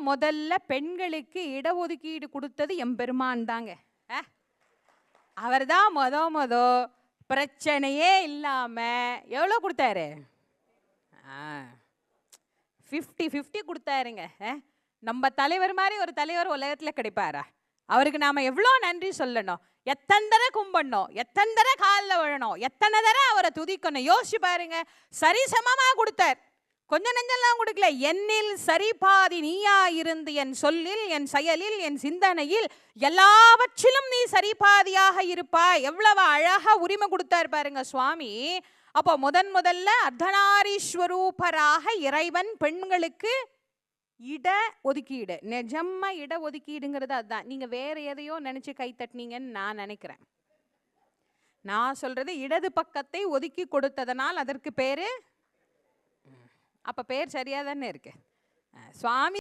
முதல்ல பெண்களுக்கு இடஒதுக்கீடு கொடுத்தது எம்பெருமான் தாங்க. அவர் தான் பிரச்சனையே இல்லாம எவ்வளோ கொடுத்தாரு? 50-50 கொடுத்தாருங்க. நம்ம தலைவர் மாதிரி ஒரு தலைவர் உலகத்துல கிடைப்பாரா? அவருக்கு நாம எவ்வளோ நன்றி சொல்லணும், எத்தனை தடவை கும்பிடணும், எத்தனை தடவை காலில் விழணும், எத்தனை தடவை அவரை துதிக்கணும். யோசிச்சு பாருங்க. சரிசமமா கொடுத்தார், கொஞ்சம் நெஞ்செல்லாம் கொடுக்கல. என்னில் சரிபாதி நீயா இருந்து என் சொல்லில், என் செயலில், என் சிந்தனையில் எல்லாவற்றிலும் நீ சரிபாதியாக இருப்பாய். எவ்வளவு அழகா உரிமை கொடுத்தார் பாருங்க சுவாமி. அப்போ முதல்ல அர்த்தநாரீஸ்வரூபராக இறைவன் பெண்களுக்கு இட ஒதுக்கீடு, நிஜமா இட ஒதுக்கீடுங்கிறது அதுதான். நீங்க வேற எதையோ நினைச்சு கை தட்டினீங்கன்னு நான் நினைக்கிறேன். நான் சொல்றது இடது பக்கத்தை ஒதுக்கி கொடுத்ததனால் அதற்கு பேரு, அப்ப பேர் சரியா தானே இருக்கு. சுவாமி